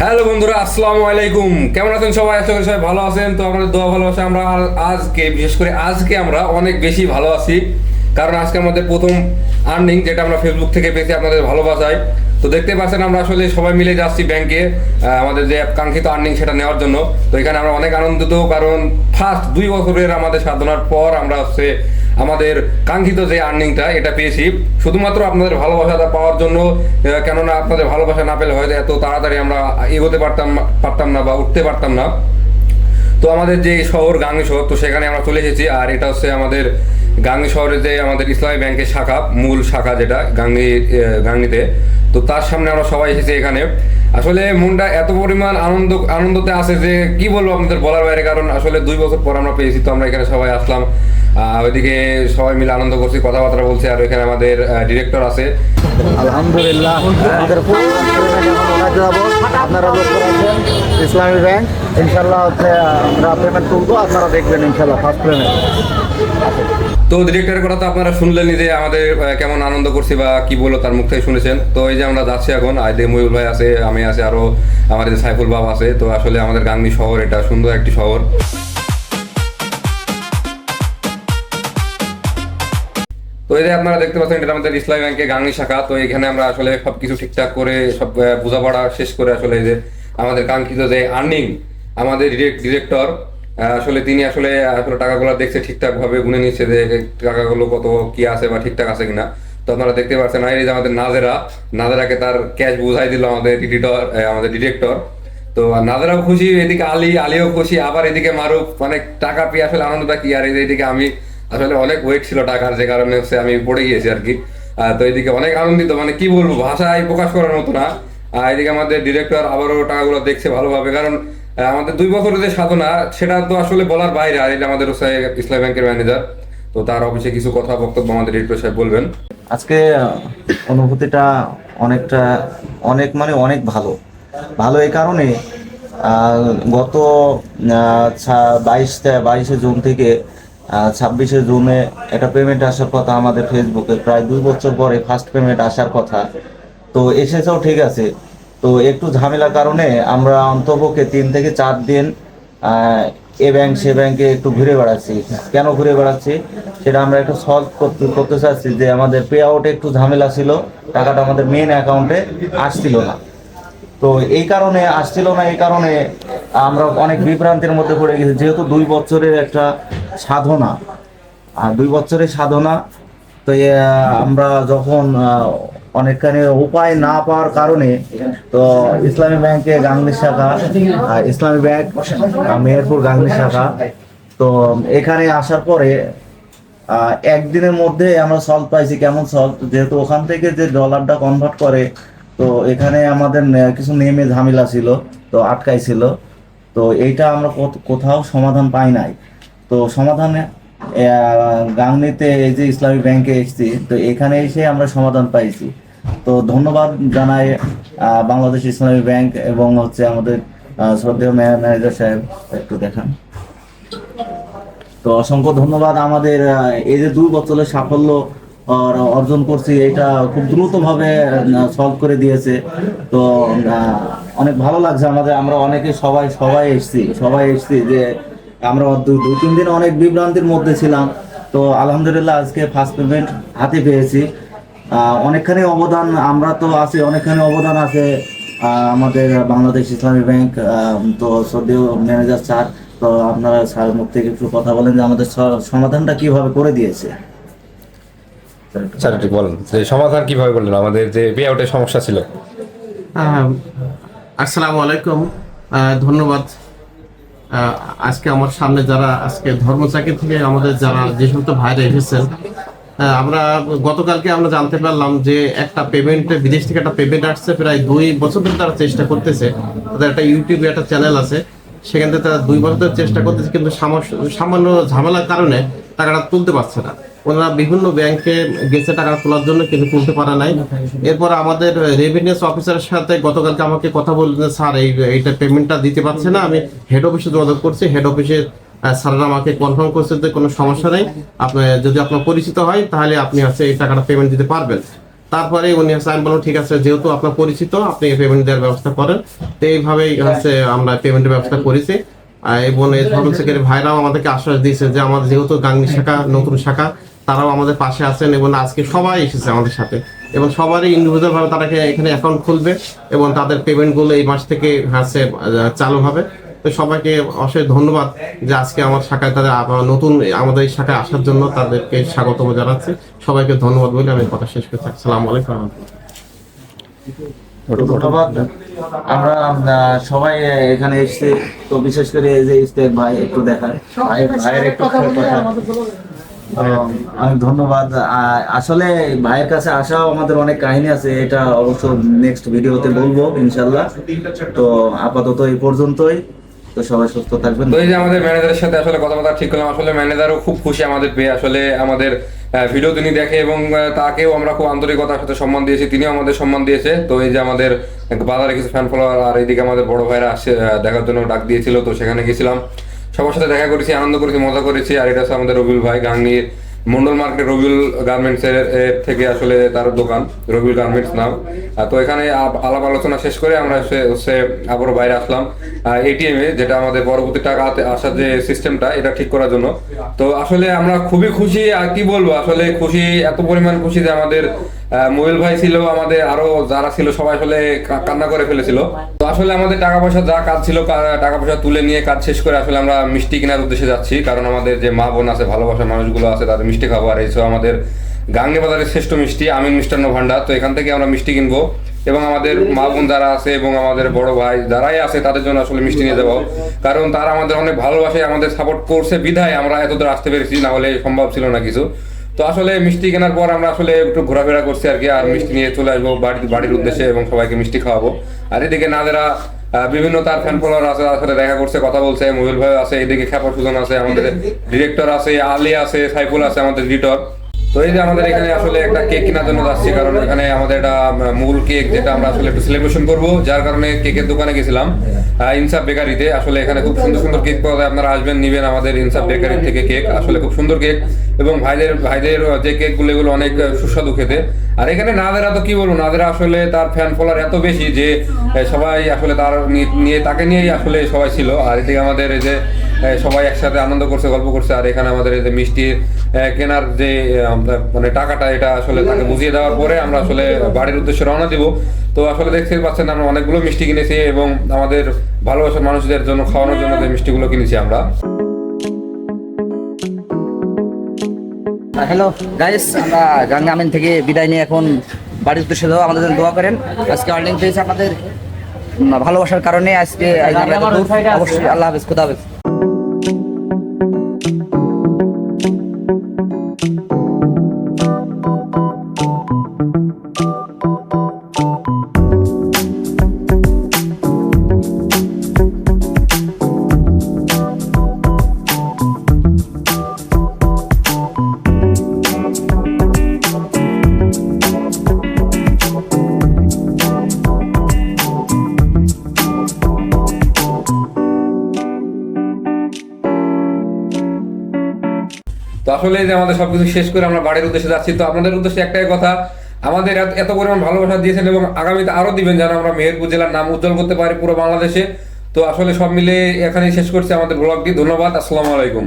Hello বন্ধুরা, আসসালামু আলাইকুম। কেমন আছেন সবাই? আশা করি সবাই ভালো আছেন। তো আমাদের দোয়া ভালোবাসা আমরা আজকে বিশেষ করে আমরা অনেক বেশি ভালো আছি, কারণ আজকে আমাদের প্রথম আর্নিং যেটা আমরা ফেসবুক থেকে পেয়েছি আপনাদের ভালোবাসায়। তো দেখতে পাচ্ছেন আমরা আসলে সবাই মিলে যাচ্ছি ব্যাংকে আমাদের যে কাঙ্ক্ষিত আর্নিং সেটা নেওয়ার জন্য। তো এখানে আমরা অনেক আনন্দিত, কারণ ফার্স্ট 2 বছরের আমাদের সাধনার পর আমরা আমাদের কাঙ্ক্ষিত যে আর্নিংটা এটা পেয়েছি শুধুমাত্র আপনাদের ভালোবাসাটা পাওয়ার জন্য। কেননা আপনাদের ভালোবাসা না পেলে হয়তো এত তাড়াতাড়ি আমরা এগোতে পারতাম না বা উঠতে পারতাম না। তো আমাদের যে শহর গাংনী শহর, তো সেখানে আমরা চলে এসেছি। আর এটা হচ্ছে আমাদের গাংনী শহরে যে আমাদের ইসলামী ব্যাংকের শাখা, মূল শাখা যেটা গাংনীতে। তো তার সামনে আমরা সবাই এসেছি এখানে। আসলে মনটা এত পরিমাণ আনন্দতে আছে যে কি বলবো আপনাদের বলার বাইরে, কারণ আসলে 2 বছর পর আমরা পেয়েছি। তো আমরা এখানে সবাই আসলাম, ওইদিকে সবাই মিলে আনন্দ করছি, কথাবার্তা বলছি। আর ওইখানে আমাদের ডিরেক্টর আছে। আলহামদুলিল্লাহ, আমাদের আপনারা লক্ষ্য রাখবেন ইসলামী ব্যাংক, ইনশাল্লাহ হচ্ছে আমরা পেমেন্ট তুলবো, আপনারা দেখবেন ইনশাল্লাহ ফার্স্ট পেমেন্ট। তো ডিরেক্টরের কথা তো আপনারা শুনলেন যে আমাদের কেমন আনন্দ করছি বা কি বললো তার মুখ থেকে শুনেছেন। তো এই যে আমরা যাচ্ছি এখন, আইদে ময়ূর ভাই আছে, আমি আছি, আরো আমাদের সাইফুল বাবা আছে। তো আসলে আমাদের গাংনী শহর এটা সুন্দর একটি শহর। তো এই যে আপনারা দেখতে পাচ্ছেন এটা আমাদের ইসলামী ব্যাংকের গাংনী শাখা। তো এখানে আমরা আসলে সবকিছু ঠিকঠাক করে সব বোঝাপড়া শেষ করে আসলে এই যে আমাদের কাঙ্ক্ষিত যে আর্নিং, আমাদের ডিরেক্টর আসলে তিনি আসলে টাকাগুলো দেখছে, ঠিকঠাক ভাবে গুনে নিচ্ছে যে টাকাগুলো কত কি আছে বা ঠিকঠাক আছে কিনা। তো আপনারা দেখতে পাচ্ছেন আর এই যে আমাদের নাজেরাকে তার ক্যাশ বুঝাই দিল আমাদের ডিরেক্টর। তো নাজেরাও খুশি, এদিকে আলিও খুশি, আবার এদিকে মারুফ। মানে টাকা পেয়ে আসলে আনন্দটা কি। আর এদিকে আমি আসলে অনেক ওয়েট ছিল টাকার, যে কারণে হচ্ছে আমি পড়ে গিয়েছি আর কি। তো এদিকে অনেক আনন্দিত, মানে কি বলবো, ভাষায় প্রকাশ করার মতো না। এদিকে আমাদের ডিরেক্টর আবারও টাকাগুলো দেখছে ভালোভাবে, কারণ আমাদের 2 বছরের যে সাধনা সেটা তো আসলে বলার বাইরে। আর এটা আমাদের হচ্ছে ইসলামী ব্যাংকের ম্যানেজার, তো তার অফিসে কিছু কথা বক্তব্য আমাদের ডিরেক্টর সাহেব বলবেন। আজকে অনুভূতিটা অনেক ভালো ভালো এই কারণে গত 22শে জুন থেকে 26শে জুনে একটা পেমেন্ট আসার কথা আমাদের ফেসবুকে, প্রায় 2 বছর পরে ফার্স্ট পেমেন্ট আসার কথা। তো এসেছেও ঠিক আছে। তো একটু ঝামেলার কারণে আমরা অন্তপক্ষে 3 থেকে 4 দিন এ ব্যাংক সে ব্যাংকে একটু ঘুরে বেড়াচ্ছি। কেন ঘুরে বেড়াচ্ছি সেটা আমরা একটু সলভ করতে চাচ্ছি, যে আমাদের পে আউটে একটু ঝামেলা ছিল, টাকাটা আমাদের মেন অ্যাকাউন্টে আসছিল না। তো এই কারণে আমরা অনেক বিভ্রান্তির মধ্যে পড়ে গেছি, যেহেতু 2 বছরের একটা সাধনা, আর 2 বছরের সাধনা। তো আমরা যখন অনেকখানি উপায় না পাওয়ার কারণে, তো ইসলামী ব্যাংকে গাংনী শাখা, ইসলামী ব্যাংক মেহেরপুর গাংনী শাখা, তো এখানে আসার পরে একদিনের মধ্যে আমরা সলভ পাইছি। কেমন সলভ, যেহেতু ওখান থেকে যে ডলারটা কনভার্ট করে, তো এখানে আমাদের কিছু নেমে ঝামেলা ছিল, তো আটকাইছিল। তো এইটা আমরা কোথাও সমাধান পাই নাই। তো সমাধানে গাংনীতে এই যে ইসলামী ব্যাংকে এসেছি, তো এখানে এসে আমরা সমাধান পাইছি। তো ধন্যবাদ জানাই বাংলাদেশ ইসলামী ব্যাংক এবং হচ্ছে আমাদের শ্রদ্ধেয় ম্যানেজার সাহেব, একটু দেখান। তো অসংখ্য ধন্যবাদ। আমাদের এই যে 2 বছরের সাফল্য অর্জন করছি, এটা খুব দ্রুতভাবে সলভ করে দিয়েছে। তো অনেক ভালো লাগছে আমরা অনেকে সবাই এসছি যে আমরা 2-3 দিন অনেক বিভ্রান্তির মধ্যে ছিলাম। তো আলহামদুলিল্লাহ আজকে ফার্স্ট পেমেন্ট হাতে পেয়েছি। অনেকখানি অবদান আমরা তো আছি, অনেকখানি অবদান আছে আমাদের বাংলাদেশ ইসলামী ব্যাংক। তো শ্রদ্ধেয় ম্যানেজার স্যার, তো আপনারা স্যারের মুখ থেকে একটু কথা বলেন যে আমাদের সমাধানটা কিভাবে করে দিয়েছে। স্যার একটু বলেন যে সমাধান কিভাবে করলেন, আমাদের যে পে আউটের সমস্যা ছিল। আসসালামু আলাইকুম, ধন্যবাদ। আজকে আমার সামনে যারা আজকে ধর্মচাকরি থেকে আমাদের যারা যে সমস্ত ভাইরা এসেছেন, আমরা গতকালকে আমরা জানতে পারলাম যে একটা পেমেন্ট, বিদেশ থেকে একটা পেমেন্ট আসছে। প্রায় 2 বছর ধরে তারা চেষ্টা করতেছে, তাদের একটা ইউটিউবে একটা চ্যানেল আছে, সেখান থেকে তারা 2 বছর ধরে চেষ্টা করতেছে, কিন্তু সামান্য ঝামেলার কারণে টাকাটা তুলতে পারছে না। ওনারা বিভিন্ন ব্যাংকে গেছে টাকা তোলার জন্য, কিন্তু তুলতে পারে নাই। এরপর আমাদের রেভিনিউ অফিসারের সাথে গতকালকে আমাকে কথা বললেন, স্যার এইটা পেমেন্টটা দিতে পারছে না। আমি হেড অফিসে যোগাযোগ করছি, হেড অফিসে স্যাররা আমাকে কনফার্ম করছে যে কোনো সমস্যা নেই, যদি আপনার পরিচিত হয় তাহলে আপনি হচ্ছে এই টাকাটা পেমেন্ট দিতে পারবেন। তারপরে উনি হচ্ছে আমি বললাম ঠিক আছে যেহেতু আপনার পরিচিত আপনি পেমেন্ট দেওয়ার ব্যবস্থা করেন। তো এইভাবেই হচ্ছে আমরা পেমেন্টের ব্যবস্থা করেছি। এবং এই ধর্ম সেক্রেটারি ভাইরাও আমাদেরকে আশ্বাস দিয়েছে যে আমাদের যেহেতু গাংনী শাখা নতুন শাখা, তারাও আমাদের পাশে আছেন এবং আজকে সবাই এসেছে আমাদের সাথে এবং সবারই ইন্ডিভিজুয়াল ভাবে তারা এখানে অ্যাকাউন্ট খুলবে এবং তাদের পেমেন্টগুলো এই মাস থেকে হচ্ছে চালু হবে। তো সবাইকে অশেষ ধন্যবাদ যে আজকে আমার শাখায় তাদের নতুন আমাদের এই শাখায় আসার জন্য তাদেরকে স্বাগতম জানাচ্ছি। সবাইকে ধন্যবাদ বলে আমি কথা শেষ করছি। আসসালামু আলাইকুম ওয়া রাহমাতুল্লাহ। ধন্যবাদ। আমরা সবাই এখানে এসেছি, তো বিশেষ করে এই যে ইস্তেক ভাই একটু দেখার ভাইয়ের একটু অনেক ধন্যবাদ। আসলে ভাইয়ের কাছে আসাও আমাদের অনেক কাহিনী আছে, এটা অবশ্য নেক্সট ভিডিওতে বলবো ইনশাল্লাহ। তো আপাতত এই পর্যন্তই, তো সবাই সুস্থ থাকবেন। তো এই যে আমাদের ম্যানেজারের সাথে আসলে কথাবার্তা ঠিক করলাম, আসলে ম্যানেজারও খুব খুশি আমাদের পেয়ে, আসলে আমাদের ভিডিও তিনি দেখে এবং তাকেও আমরা খুব আন্তরিকতার সাথে সম্মান দিয়েছি, তিনিও আমাদের সম্মান দিয়েছে। তো এই যে আমাদের বাজারে কিছু ফ্যান ফলোয়ার আর এইদিকে আমাদের বড় ভাইরা আসছে দেখার জন্য ডাক দিয়েছিল, তো সেখানে গেছিলাম, সবার সাথে দেখা করেছি, আনন্দ করেছি, মজা করেছি। আর এটা হচ্ছে আমাদের রবিউল ভাই, গাংনীর মন্ডল মার্কেট রবিউল গার্মেন্টস এর থেকে আসলে তার দোকান রবিউল গার্মেন্টস নাম। তো এখানে আলাপ আলোচনা শেষ করে আমরা হচ্ছে আবারও বাইরে আসলাম এটিএম এ, যেটা আমাদের পরবর্তী টাকা আসার যে সিস্টেমটা এটা ঠিক করার জন্য। তো আসলে আমরা খুবই খুশি, আর কি বলবো, আসলে খুশি এত পরিমাণ খুশি যে আমাদের মোবাইল ভাই ছিল, আমাদের আরো যারা ছিল সবাই আসলে কান্না করে ফেলেছিল। তো আসলে আমাদের টাকা পয়সা যা কাজ ছিল টাকা পয়সা তুলে নিয়ে কাজ শেষ করে আসলে আমরা মিষ্টি কেনার উদ্দেশ্যে যাচ্ছি, কারণ আমাদের যে মা বোন আছে, ভালোবাসার মানুষগুলো আছে, তাদের মিষ্টি খাবো। আর এইসব আমাদের গাংনী বাজারের শ্রেষ্ঠ মিষ্টি আমিন মিষ্টান্ন ভান্ডার, তো এখান থেকে আমরা মিষ্টি কিনবো এবং আমাদের মা বোন যারা আছে এবং আমাদের বড় ভাই যারাই আছে তাদের জন্য আসলে মিষ্টি নিয়ে যাবো, কারণ তারা আমাদের অনেক ভালোবাসে, আমাদের সাপোর্ট করছে বিধায় আমরা এতদূর আসতে পেরেছি, না হলে সম্ভব ছিল না কিছু। তো আসলে মিষ্টি কেনার পর আমরা আসলে একটু ঘোরাফেরা করছি আর কি, আর মিষ্টি নিয়ে চলে আসবো বাড়ির উদ্দেশ্যে এবং সবাইকে মিষ্টি খাওয়াবো। আর এদিকে নাদেরা বিভিন্ন তার ফ্যান ফলোয়ার আছে, তার সাথে দেখা করছে, কথা বলছে, মোবাইল ভাই আছে, এদিকে খ্যাপা সুজন আছে, আমাদের ডিরেক্টর আছে, আলী আছে, সাইফুল আছে, আমাদের এডিটর। তো এই যে আমাদের এখানে আসলে একটা কেক কেনার জন্য যাচ্ছি, কারণ এখানে আমাদের একটা মূল কেক যেটা আমরা আসলে একটু সেলিব্রেশন করবো, যার কারণে কেকের দোকানে গেছিলাম ইনসাফ বেকারিতে। আসলে এখানে খুব সুন্দর সুন্দর কেক পাওয়া যায়, আপনারা আসবেন নিবেন আমাদের ইনসাফ বেকারি থেকে কেক, আসলে খুব সুন্দর কেক এবং ভাইদের যে কেকগুলো এগুলো অনেক সুস্বাদু খেতে। আর এখানে নাদেরা তো কি বলবো, নাদেরা আসলে তার ফ্যান ফলোয়ার এত বেশি যে সবাই আসলে তার তাকে নিয়েই আসলে সবাই ছিল। আর এদিকে আমাদের এই যে সবাই একসাথে আনন্দ করছে, গল্প করছে। আর এখানে আমাদের এই যে মিষ্টি কেনার যে মানে টাকাটা, এটা আসলে তাকে বুঝিয়ে দেওয়ার পরে আমরা আসলে বাড়ির উদ্দেশ্যে রওনা দিব। তো আসলে দেখতে পাচ্ছেন আমরা অনেকগুলো মিষ্টি কিনেছি এবং আমাদের ভালোবাসার মানুষদের জন্য খাওয়ানোর জন্য যে মিষ্টিগুলো কিনেছি আমরা। হ্যালো গাইস, আমরা গাঙ্গা আমিন থেকে বিদায় নিয়ে এখন বাড়ির উদ্দেশ্যে যাবো। আমাদের জন্য দোয়া করেন। আজকে আর্নিং পেয়েছে আপনাদের ভালোবাসার কারণে আজকে অবশ্যই। আল্লাহ হাফেজ, খুদা হাফেজ। তো আসলে যে আমাদের সবকিছু শেষ করে আমরা বাড়ির উদ্দেশ্যে যাচ্ছি। তো আপনাদের উদ্দেশ্যে একটাই কথা, আমাদের এত পরিমাণ ভালোবাসা দিয়েছেন এবং আগামীতে আরো দিবেন, যেন আমরা মেহেরপুর জেলার নাম উজ্জ্বল করতে পারি পুরো বাংলাদেশে। তো আসলে সব মিলে এখানেই শেষ করছি আমাদের ব্লগটি। ধন্যবাদ, আসসালামু আলাইকুম।